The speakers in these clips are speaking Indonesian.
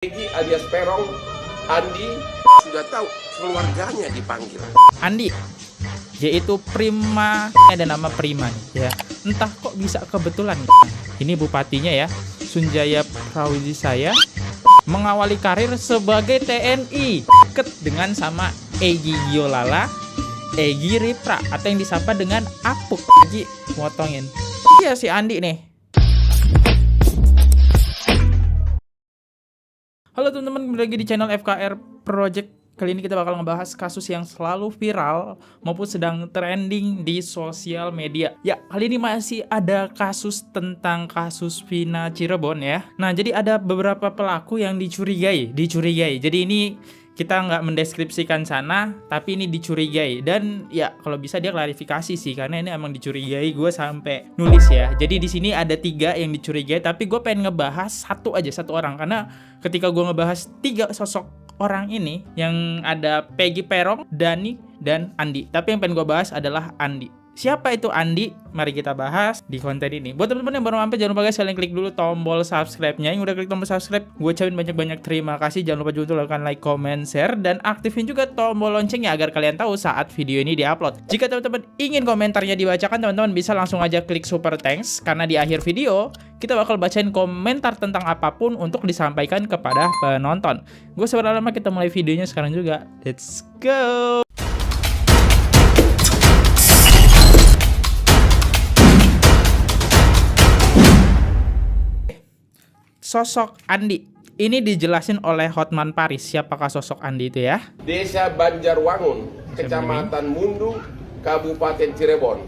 Peggy alias Perong, Andi sudah tahu keluarganya dipanggil. Andi, yaitu Prima, ada nama Prima nih, ya. Entah kok bisa kebetulan. Ini bupatinya ya, Sunjaya Prawiji saya mengawali karir sebagai TNI, deket dengan sama Egy Giolala, Egy Ripra atau yang disapa dengan Apuk. Egy motongin. Iya si Andi nih. Halo teman-teman, kembali lagi di channel FKR Project. Kali ini kita bakal ngebahas kasus yang selalu viral maupun sedang trending di sosial media. Ya, kali ini masih ada kasus tentang kasus Vina Cirebon ya. Nah, jadi ada beberapa pelaku yang dicurigai. Jadi ini kita nggak mendeskripsikan sana, tapi ini dicurigai. Dan ya kalau bisa dia klarifikasi sih, karena ini emang dicurigai. Gue sampai nulis ya. Jadi di sini ada 3 yang dicurigai, tapi gue pengen ngebahas satu orang. Karena ketika gue ngebahas 3 sosok orang ini, yang ada Peggy Perong, Dani, dan Andi. Tapi yang pengen gue bahas adalah Andi. Siapa itu Andi? Mari kita bahas di konten ini. Buat teman-teman yang baru mampir, jangan lupa guys, kalian klik dulu tombol subscribe-nya. Yang udah klik tombol subscribe, gue ucapin banyak-banyak terima kasih. Jangan lupa juga untuk lakukan like, comment, share, dan aktifin juga tombol loncengnya agar kalian tahu saat video ini diupload. Jika teman-teman ingin komentarnya dibacakan, teman-teman bisa langsung aja klik super thanks, karena di akhir video kita bakal bacain komentar tentang apapun untuk disampaikan kepada penonton. Gue seberapa lama kita mulai videonya sekarang juga. Let's go! Sosok Andi ini dijelasin oleh Hotman Paris. Siapakah sosok Andi itu ya? Desa Banjarwangun, Kecamatan Mundu, Kabupaten Cirebon.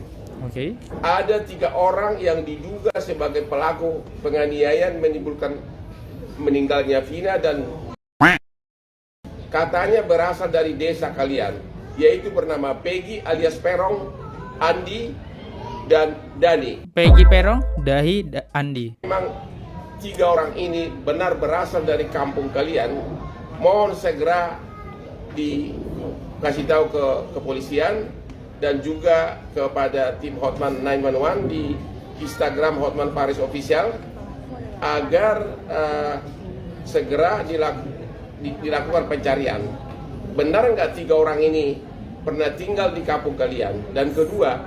Oke. Ada 3 orang yang diduga sebagai pelaku penganiayaan menimbulkan meninggalnya Vina dan katanya berasal dari desa kalian, yaitu bernama Peggy alias Perong, Andi, dan Dani. Peggy Perong, Dahi, Andi. Memang 3 orang ini benar berasal dari kampung kalian. Mohon segera dikasih tahu ke kepolisian dan juga kepada tim Hotman 911 di Instagram Hotman Paris Official agar segera dilakukan pencarian. Benar nggak 3 orang ini pernah tinggal di kampung kalian? Dan kedua,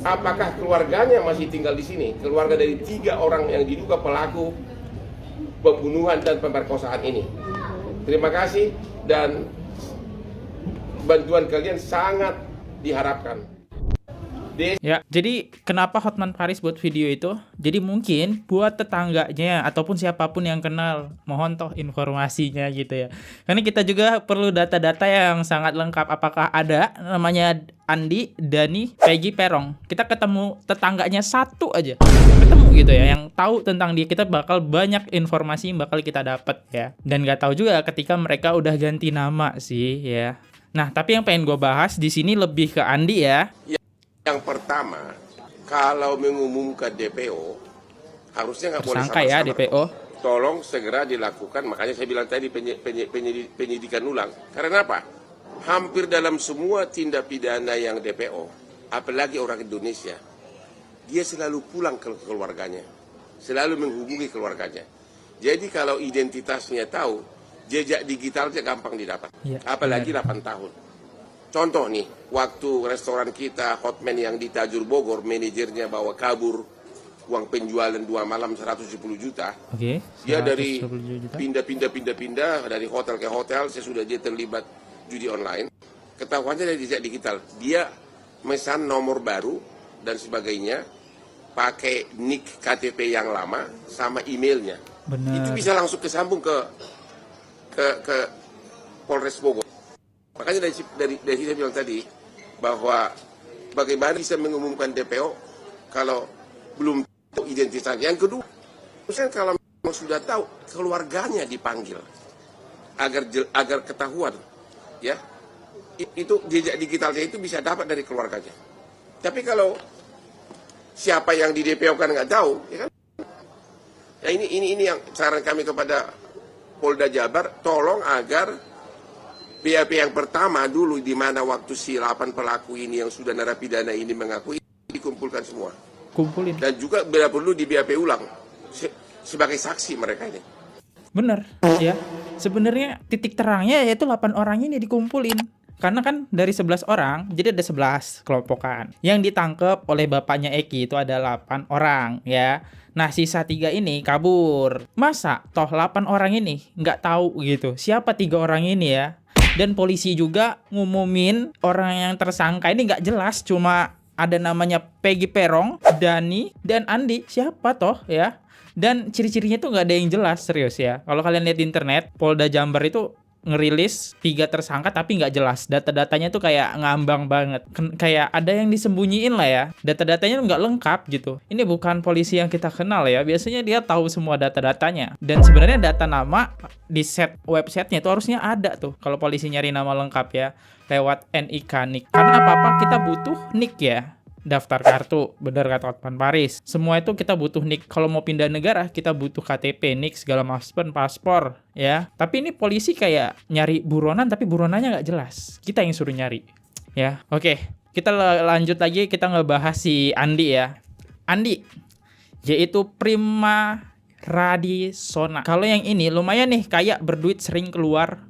apakah keluarganya masih tinggal di sini? Keluarga dari 3 orang yang diduga pelaku pembunuhan dan pemerkosaan ini. Terima kasih dan bantuan kalian sangat diharapkan. Ya, jadi kenapa Hotman Paris buat video itu? Jadi mungkin buat tetangganya ataupun siapapun yang kenal, mohon toh informasinya gitu ya. Karena kita juga perlu data-data yang sangat lengkap. Apakah ada namanya Andi, Dani, Peggy Perong? Kita ketemu tetangganya satu aja, ketemu gitu ya, yang tahu tentang dia. Kita bakal banyak informasi yang bakal kita dapat ya. Dan nggak tahu juga ketika mereka udah ganti nama sih ya. Nah, tapi yang pengen gue bahas di sini lebih ke Andi ya. Yang pertama, kalau mengumumkan DPO, harusnya nggak boleh Tersangka ya DPO. Tolong segera dilakukan, makanya saya bilang tadi penyidikan ulang. Karena apa? Hampir dalam semua tindak pidana yang DPO, apalagi orang Indonesia, dia selalu pulang ke keluarganya, selalu menghubungi keluarganya. Jadi kalau identitasnya tahu, jejak digitalnya gampang didapat, Ya, apalagi benar. 8 tahun. Contoh nih, waktu restoran kita Hotman yang di Tajur Bogor, manajernya bawa kabur uang penjualan 2 malam 170 juta. Oke. Dia dari 110 juta. pindah dari hotel ke hotel, sesudah dia terlibat judi online. Ketahuannya dari jejak digital, dia mesan nomor baru dan sebagainya, pakai nick KTP yang lama sama emailnya. Benar. Itu bisa langsung kesambung ke Polres Bogor. Makanya dari saya bilang tadi bahwa bagaimana bisa mengumumkan DPO kalau belum tahu identitasnya. Yang kedua, kalau memang sudah tahu, keluarganya dipanggil agar ketahuan, ya itu jejak digitalnya itu bisa dapat dari keluarganya. Tapi kalau siapa yang di DPO kan nggak tahu, ya kan? Ya ini yang saran kami kepada Polda Jabar, tolong agar BAP yang pertama dulu, di mana waktu si 8 pelaku ini yang sudah narapidana ini mengakui, dikumpulkan semua. Kumpulin. Dan juga bila perlu di BAP ulang sebagai saksi mereka ini. Bener ya. Sebenarnya titik terangnya yaitu 8 orang ini dikumpulin. Karena kan dari 11 orang, jadi ada 11 kelompokan. Yang ditangkap oleh bapaknya Eki itu ada 8 orang ya. Nah, sisa 3 ini kabur. Masa toh 8 orang ini nggak tahu gitu siapa 3 orang ini ya. Dan polisi juga ngumumin orang yang tersangka ini nggak jelas, cuma ada namanya Peggy Perong, Dani, dan Andi. Siapa toh ya? Dan ciri-cirinya tuh nggak ada yang jelas, serius ya. Kalau kalian lihat di internet, Polda Jabar itu ngerilis 3 tersangka tapi nggak jelas. Data-datanya tuh kayak ngambang banget. Kayak ada yang disembunyiin lah ya. Data-datanya tuh nggak lengkap gitu. Ini bukan polisi yang kita kenal ya. Biasanya dia tahu semua data-datanya. Dan sebenarnya data nama di set websitenya itu harusnya ada tuh. Kalau polisi nyari nama lengkap ya. Lewat NIK NIK. Karena apa-apa kita butuh NIK ya. Daftar kartu, bener kata Otman Paris. Semua itu kita butuh NIK. Kalau mau pindah negara, kita butuh KTP, NIK, segala macam, paspor, ya. Tapi ini polisi kayak nyari buronan, tapi buronannya nggak jelas. Kita yang suruh nyari, ya. Oke, kita lanjut lagi, kita ngebahas si Andi ya. Andi, yaitu Prima Radisona. Kalau yang ini lumayan nih, kayak berduit, sering keluar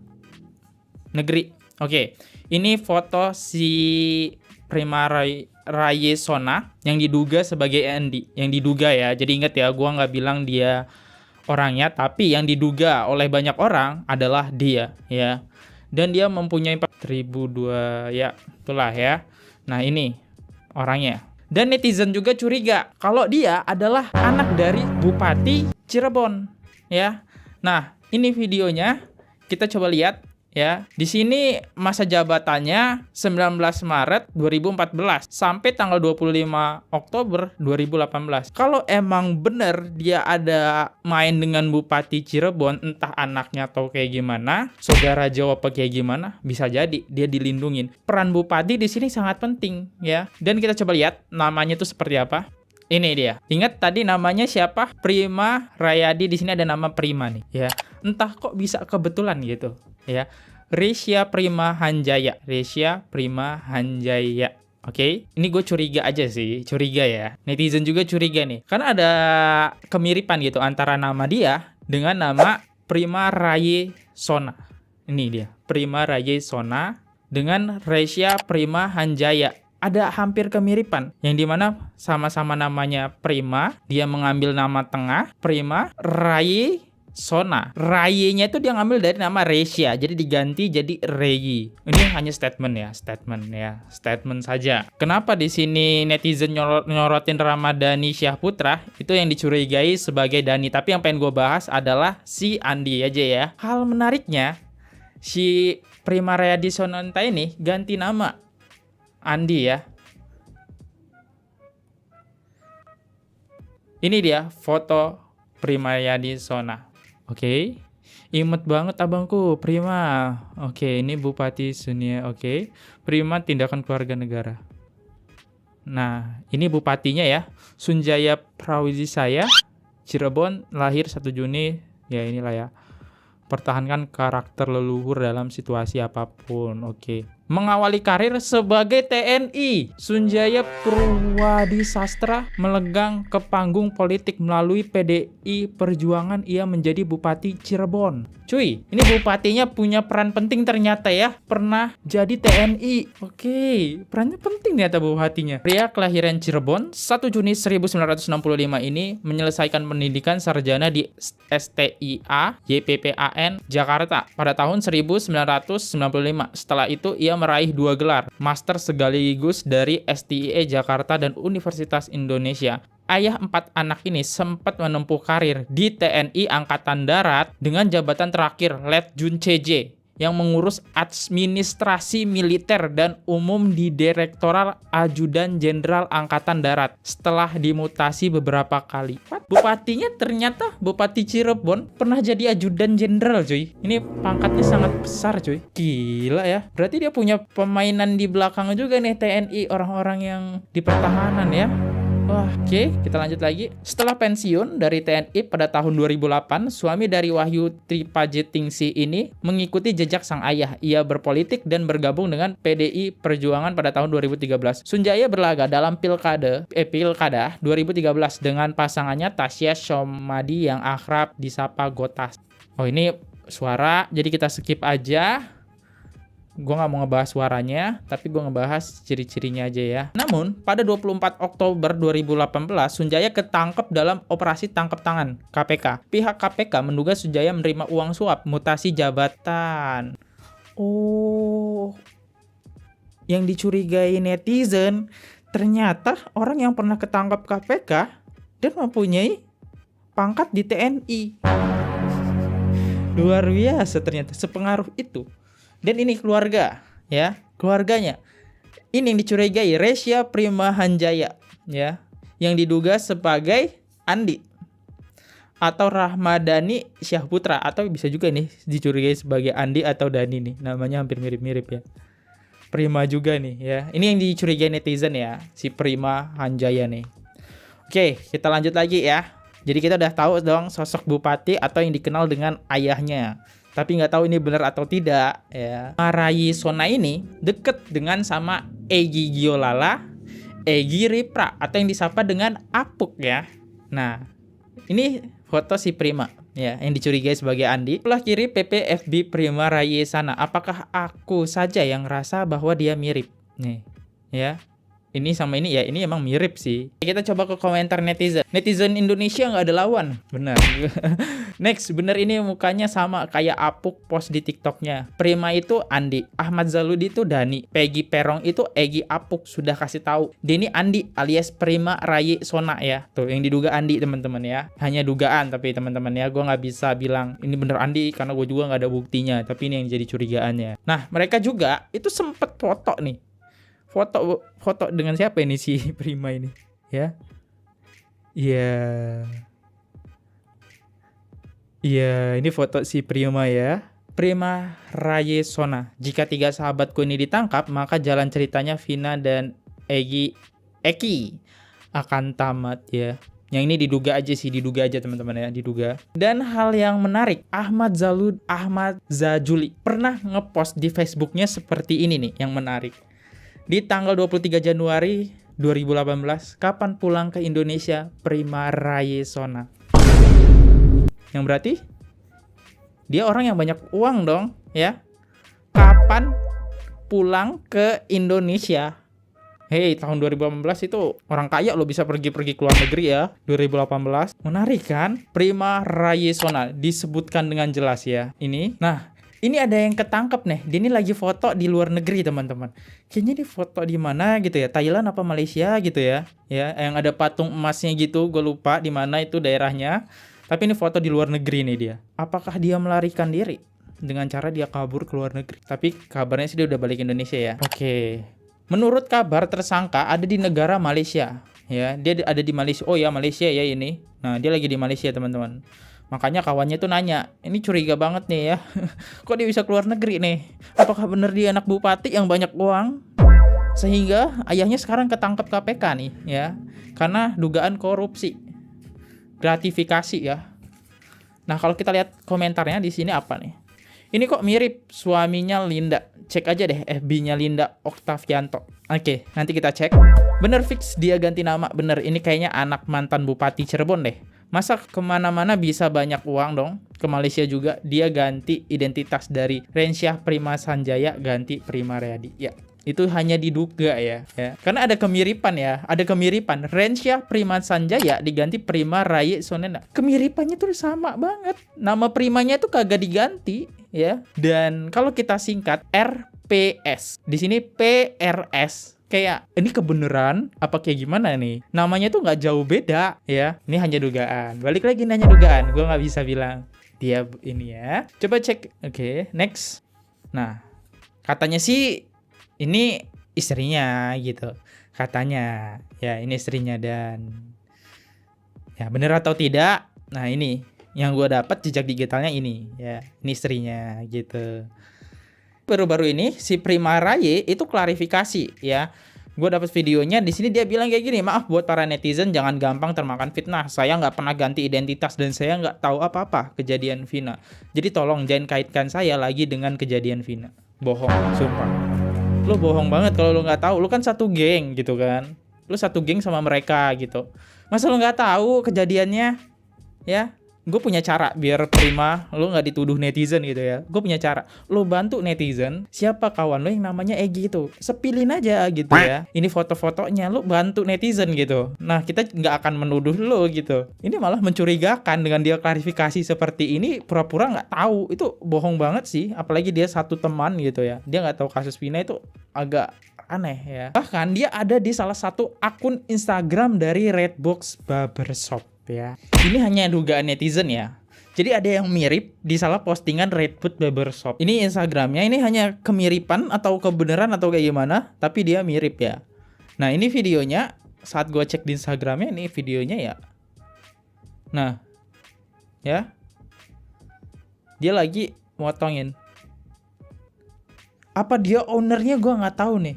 negeri. Oke, ini foto si Prima Radisona yang diduga sebagai Andi, yang diduga ya. Jadi ingat ya, gua nggak bilang dia orangnya, tapi yang diduga oleh banyak orang adalah dia ya. Dan dia mempunyai 4.002 ya, itulah ya. Nah, ini orangnya. Dan netizen juga curiga kalau dia adalah anak dari Bupati Cirebon ya. Nah, ini videonya kita coba lihat. Ya, di sini masa jabatannya 19 Maret 2014 sampai tanggal 25 Oktober 2018. Kalau emang bener dia ada main dengan Bupati Cirebon, entah anaknya atau kayak gimana, saudara jawab kayak gimana, bisa jadi dia dilindungin. Peran Bupati di sini sangat penting ya. Dan kita coba lihat namanya itu seperti apa. Ini dia. Ingat tadi namanya siapa? Prima Rayadi. Di sini ada nama Prima nih ya. Entah kok bisa kebetulan gitu ya. Resya Prima Hanjaya. Resya Prima Hanjaya. Oke, ini gue curiga aja sih, curiga ya. Netizen juga curiga nih, karena ada kemiripan gitu antara nama dia dengan nama Prima Radisona. Ini dia, Prima Radisona dengan Resya Prima Hanjaya. Ada hampir kemiripan, yang dimana sama-sama namanya Prima, dia mengambil nama tengah, Prima Radisona. Raye-nya itu dia ngambil dari nama Resya, jadi diganti jadi Reyi. Ini hanya statement saja. Kenapa di sini netizen nyorotin Ramadhani Syahputra? Itu yang dicurigai sebagai Dani, tapi yang pengen gue bahas adalah si Andi aja ya. Hal menariknya, si Prima Radisona ini ganti nama Andi ya. Ini dia foto Prima Radisona. Oke. Imut banget abangku, Prima. Oke, ini Bupati Sunia. Oke. Prima tindakan keluarga negara. Nah, ini bupatinya ya. Sunjaya Prawijaya, Cirebon, lahir 1 Juni. Ya, inilah ya. Pertahankan karakter leluhur dalam situasi apapun. Oke. Mengawali karir sebagai TNI, Sunjaya Purwadisastra melegang ke panggung politik melalui PDI Perjuangan. Ia menjadi Bupati Cirebon. Cuy, ini bupatinya punya peran penting ternyata ya. Pernah jadi TNI. Oke, perannya penting ternyata bupatinya. Pria kelahiran Cirebon, 1 Juni 1965 ini menyelesaikan pendidikan sarjana di STIA YPPAN Jakarta pada tahun 1995. Setelah itu ia meraih 2 gelar master sekaligus dari STIE Jakarta dan Universitas Indonesia. Ayah 4 anak ini sempat menempuh karir di TNI Angkatan Darat dengan jabatan terakhir Letjun CJ yang mengurus administrasi militer dan umum di Direktorat Ajudan Jenderal Angkatan Darat setelah dimutasi beberapa kali. Bupatinya ternyata Bupati Cirebon pernah jadi ajudan jenderal cuy. Ini pangkatnya sangat besar cuy. Gila ya. Berarti dia punya pemainan di belakang juga nih TNI, orang-orang yang di pertahanan ya. Wah, oke, kita lanjut lagi. Setelah pensiun dari TNI pada tahun 2008, suami dari Wahyu Tripajitingsi ini mengikuti jejak sang ayah. Ia berpolitik dan bergabung dengan PDI Perjuangan pada tahun 2013. Sunjaya berlaga dalam Pilkada 2013 dengan pasangannya Tasya Somadi yang akrab disapa Gotas. Oh, ini suara, jadi kita skip aja. Gue nggak mau ngebahas suaranya, tapi gue ngebahas ciri-cirinya aja ya. Namun, pada 24 Oktober 2018, Sunjaya ketangkep dalam operasi tangkap tangan KPK. Pihak KPK menduga Sunjaya menerima uang suap mutasi jabatan. Oh, yang dicurigai netizen ternyata orang yang pernah ketangkap KPK dan mempunyai pangkat di TNI. Luar biasa ternyata, sepengaruh itu. Dan ini keluarga, ya, keluarganya. Ini yang dicurigai Resya Prima Hanjaya, ya, yang diduga sebagai Andi atau Rahmadani Syahputra, atau bisa juga nih dicurigai sebagai Andi atau Dani nih, namanya hampir mirip-mirip ya. Prima juga nih, ya. Ini yang dicurigai netizen ya, si Prima Hanjaya nih. Oke, kita lanjut lagi ya. Jadi kita udah tahu dong sosok bupati atau yang dikenal dengan ayahnya. Tapi nggak tahu ini benar atau tidak ya. Rayi Sona ini deket dengan sama Egy Giolala, Egy Ripra atau yang disapa dengan Apuk ya. Nah, ini foto si Prima ya, yang dicurigai sebagai Andi. Sebelah kiri PPFB Prima Rayi Sana. Apakah aku saja yang rasa bahwa dia mirip? Nih, ya. Ini sama ini ya, ini emang mirip sih. Kita coba ke komentar netizen. Netizen Indonesia nggak ada lawan. Bener. Next, bener ini mukanya sama kayak Apuk post di TikToknya. Prima itu Andi, Ahmad Zaludi itu Dani, Peggy Perong itu Egy Apuk. Sudah kasih tahu. Deni Andi alias Prima Rayi Sona ya. Tuh yang diduga Andi teman-teman ya. Hanya dugaan tapi teman-teman ya. Gue nggak bisa bilang ini bener Andi karena gue juga nggak ada buktinya. Tapi ini yang jadi curigaannya. Nah mereka juga itu sempet foto nih. Foto dengan siapa ini si Prima ini ya? Iya, ini foto si Prima ya. Prima Rayi Sona. Jika tiga sahabatku ini ditangkap, maka jalan ceritanya Vina dan Eki akan tamat ya. Yang ini diduga aja teman-teman ya, diduga. Dan hal yang menarik, Ahmad Zajuli pernah ngepost di Facebooknya seperti ini nih, yang menarik. Di tanggal 23 Januari 2018, kapan pulang ke Indonesia Prima Rayi Sona? Yang berarti dia orang yang banyak uang dong, ya. Kapan pulang ke Indonesia? Hei, tahun 2018 itu orang kaya lo bisa pergi-pergi ke luar negeri ya. 2018. Menarik kan? Prima Rayi Sona disebutkan dengan jelas ya. Ini ada yang ketangkep nih. Dia ini lagi foto di luar negeri, teman-teman. Kayaknya dia foto di mana gitu ya? Thailand apa Malaysia gitu ya? Ya, yang ada patung emasnya gitu. Gue lupa di mana itu daerahnya. Tapi ini foto di luar negeri nih dia. Apakah dia melarikan diri dengan cara dia kabur ke luar negeri? Tapi kabarnya sih dia udah balik Indonesia ya. Oke. Menurut kabar tersangka ada di negara Malaysia. Ya, dia ada di Malaysia. Oh ya, Malaysia ya ini. Nah, dia lagi di Malaysia, teman-teman. Makanya kawannya tuh nanya, ini curiga banget nih ya. Kok dia bisa keluar negeri nih? Apakah bener dia anak bupati yang banyak uang? Sehingga ayahnya sekarang ketangkep KPK nih ya. Karena dugaan korupsi. Gratifikasi ya. Nah, kalau kita lihat komentarnya di sini apa nih? Ini kok mirip suaminya Linda. Cek aja deh FB-nya Linda Oktavianto. Oke, nanti kita cek. Bener fix dia ganti nama. Bener, ini kayaknya anak mantan Bupati Cirebon deh. Masa kemana-mana bisa banyak uang dong? Ke Malaysia juga dia ganti identitas dari Rensyah Prima Sanjaya ganti Prima Rayadi. Ya, itu hanya diduga ya. Karena ada kemiripan ya. Ada kemiripan. Rensyah Prima Sanjaya diganti Prima Rayi Sona. Kemiripannya tuh sama banget. Nama Primanya tuh kagak diganti ya. Dan kalau kita singkat RPS. Di sini PRS. Kayak ini kebenaran apa kayak gimana nih? Namanya tuh nggak jauh beda ya. Ini hanya dugaan. Balik lagi nanya dugaan. Gue nggak bisa bilang dia ini ya. Coba cek. Oke, next. Nah, katanya sih ini istrinya gitu. Katanya ya ini istrinya dan ya bener atau tidak? Nah ini yang gue dapat jejak digitalnya ini ya. Ini istrinya gitu. Baru-baru ini si Prima Rayi itu klarifikasi ya. Gue dapat videonya di sini dia bilang kayak gini, maaf buat para netizen jangan gampang termakan fitnah. Saya nggak pernah ganti identitas dan saya nggak tahu apa-apa kejadian Vina. Jadi tolong jangan kaitkan saya lagi dengan kejadian Vina. Bohong, sumpah. Lu bohong banget kalau lu nggak tahu. Lu kan satu geng gitu kan. Lu satu geng sama mereka gitu. Masa lu nggak tahu kejadiannya? Ya. gue punya cara biar Prima lo nggak dituduh netizen gitu ya. Gue punya cara, lo bantu netizen siapa kawan lo yang namanya Egi itu, sepilin aja gitu ya, ini foto-fotonya, lo bantu netizen gitu. Nah kita nggak akan menuduh lo gitu. Ini malah mencurigakan dengan dia klarifikasi seperti ini, pura-pura nggak tahu. Itu bohong banget sih, apalagi dia satu teman gitu ya, dia nggak tahu kasus Vina. Itu agak aneh ya. Bahkan dia ada di salah satu akun Instagram dari Redbox Barbershop ya. Ini hanya dugaan netizen ya. Jadi ada yang mirip di salah postingan Redbox Barbershop. Ini Instagramnya, ini hanya kemiripan atau kebenaran atau kayak gimana, tapi dia mirip ya. Nah ini videonya, saat gue cek di Instagramnya, ini videonya ya. Nah ya, dia lagi motongin. Apa dia ownernya, gue nggak tahu nih.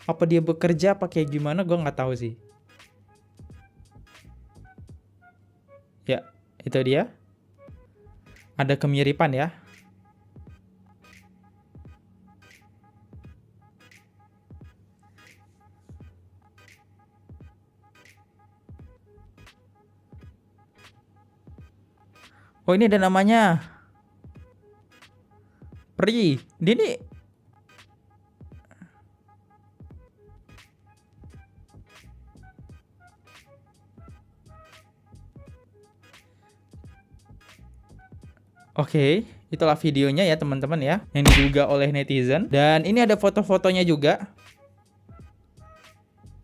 Apa dia bekerja apa kayak gimana, gue nggak tahu sih. Ya, itu dia. Ada kemiripan ya. Oh ini ada namanya. Pri. Dia nih. Oke, itulah videonya ya teman-teman ya, yang diduga oleh netizen. Dan ini ada foto-fotonya juga.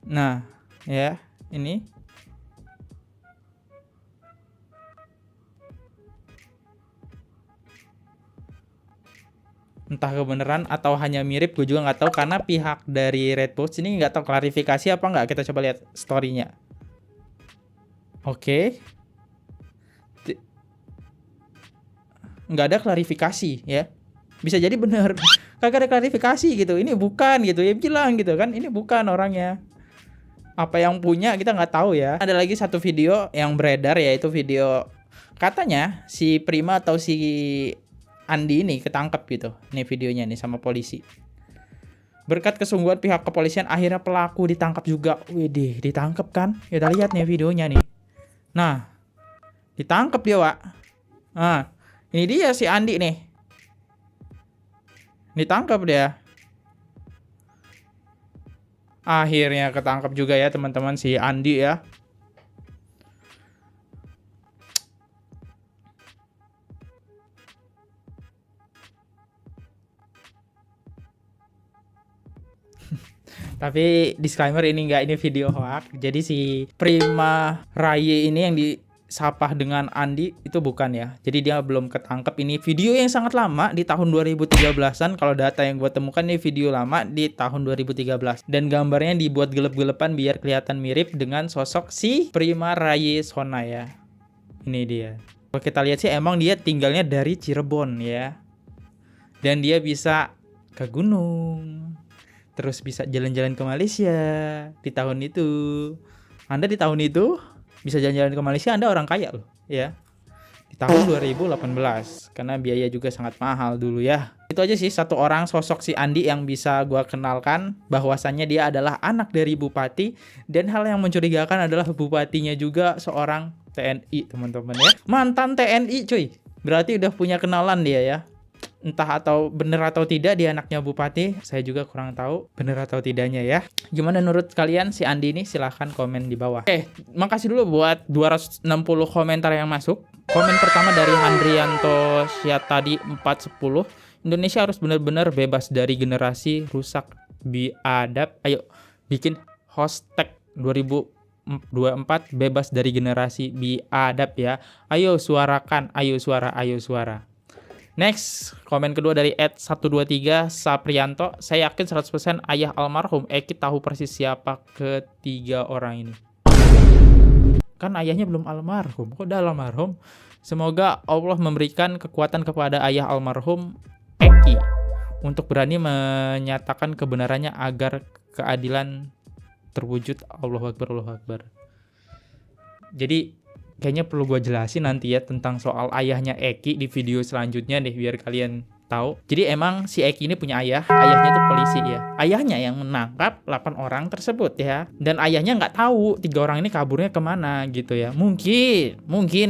Nah, ya, ini. Entah kebenaran atau hanya mirip, gue juga nggak tahu, karena pihak dari Redbox ini nggak tahu klarifikasi apa nggak. Kita coba lihat story-nya. Oke. Nggak ada klarifikasi ya. Bisa jadi bener kagak ada klarifikasi gitu, ini bukan gitu ya, bilang gitu kan, ini bukan orangnya. Apa yang punya kita nggak tahu ya. Ada lagi satu video yang beredar, yaitu video katanya si Prima atau si Andi ini ketangkep gitu. Ini videonya nih sama polisi. Berkat kesungguhan pihak kepolisian, akhirnya pelaku ditangkap juga. Widih, ditangkap kan? Kita lihat nih videonya nih. Nah, ditangkap dia, Wak. Nah, ini dia si Andi nih. Ditangkap dia. Akhirnya ketangkap juga ya teman-teman si Andi ya. Tapi disclaimer, ini video hoax. Jadi si Prima Raye ini yang disapah dengan Andi itu bukan ya. Jadi dia belum ketangkep. Ini video yang sangat lama di tahun 2013-an. Kalau data yang gue temukan ini video lama di tahun 2013. Dan gambarnya dibuat gelap-gelapan biar kelihatan mirip dengan sosok si Prima Raye Sona ya. Ini dia. Kalau kita lihat sih emang dia tinggalnya dari Cirebon ya. Dan dia bisa ke gunung. Terus bisa jalan-jalan ke Malaysia di tahun itu. Anda di tahun itu bisa jalan-jalan ke Malaysia, Anda orang kaya loh ya. Di tahun 2018. Karena biaya juga sangat mahal dulu ya. Itu aja sih satu orang sosok si Andi yang bisa gua kenalkan. Bahwasannya dia adalah anak dari bupati. Dan hal yang mencurigakan adalah bupatinya juga seorang TNI teman-teman ya. Mantan TNI cuy. Berarti udah punya kenalan dia ya. Entah atau bener atau tidak dia anaknya bupati, saya juga kurang tahu bener atau tidaknya ya. Gimana menurut kalian si Andi ini? Silahkan komen di bawah. Makasih dulu buat 260 komentar yang masuk. Komen pertama dari Handrianto Syatadi 410. Indonesia harus benar-benar bebas dari generasi rusak biadab. Ayo bikin hashtag 2024 bebas dari generasi biadab ya. Ayo suarakan, ayo suara. Next, komen kedua dari @123 Saprianto. Saya yakin 100% ayah almarhum Eki tahu persis siapa ketiga orang ini. Kan ayahnya belum almarhum, kok udah almarhum? Semoga Allah memberikan kekuatan kepada ayah almarhum Eki untuk berani menyatakan kebenarannya agar keadilan terwujud. Allahu Akbar, Allahu Akbar. Jadi kayaknya perlu gue jelasin nanti ya tentang soal ayahnya Eki di video selanjutnya deh, biar kalian tahu. Jadi emang si Eki ini punya ayah. Ayahnya tuh polisi ya. Ayahnya yang menangkap 8 orang tersebut ya. Dan ayahnya nggak tahu 3 orang ini kaburnya kemana gitu ya. Mungkin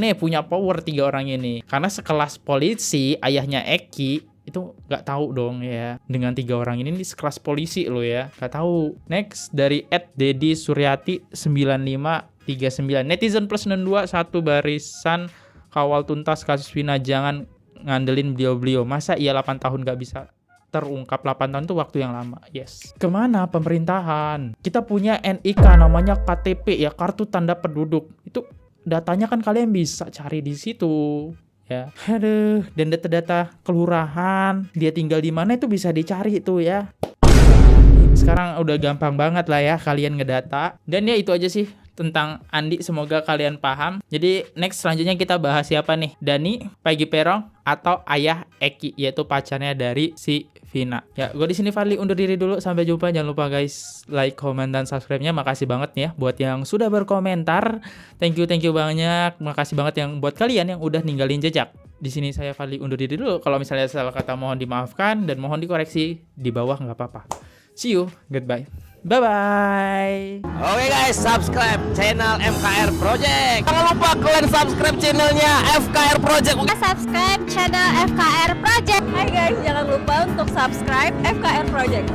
nih punya power 3 orang ini. Karena sekelas polisi ayahnya Eki itu nggak tahu dong ya. Dengan 3 orang ini sekelas polisi loh ya. Nggak tahu. Next dari @dedi_suryati 9539. Netizen plus 62 satu barisan kawal tuntas kasus Vina, jangan ngandelin beliau-beliau. Masa iya 8 tahun gak bisa terungkap? 8 tahun itu waktu yang lama. Yes. Kemana pemerintahan? Kita punya NIK namanya KTP ya, kartu tanda penduduk. Itu datanya kan kalian bisa cari di situ. Ya. Aduh, dan data-data kelurahan, dia tinggal di mana itu bisa dicari tuh ya. Sekarang udah gampang banget lah ya kalian ngedata. Dan ya itu aja sih tentang Andi, semoga kalian paham. Jadi next selanjutnya kita bahas siapa nih? Dani, Peggy Perong, atau ayah Eki, yaitu pacarnya dari si Vina. Ya, gue di sini Fadli undur diri dulu. Sampai jumpa. Jangan lupa guys like, comment, dan subscribe-nya. Makasih banget nih ya buat yang sudah berkomentar. Thank you banyak. Makasih banget yang buat kalian yang udah ninggalin jejak. Di sini saya Fadli undur diri dulu. Kalau misalnya salah kata mohon dimaafkan dan mohon dikoreksi di bawah, nggak apa-apa. See you, goodbye. Bye-bye. Oke guys, subscribe channel FKR Project. Jangan lupa kalian subscribe channelnya FKR Project. Subscribe channel FKR Project. Hai guys, jangan lupa untuk subscribe FKR Project.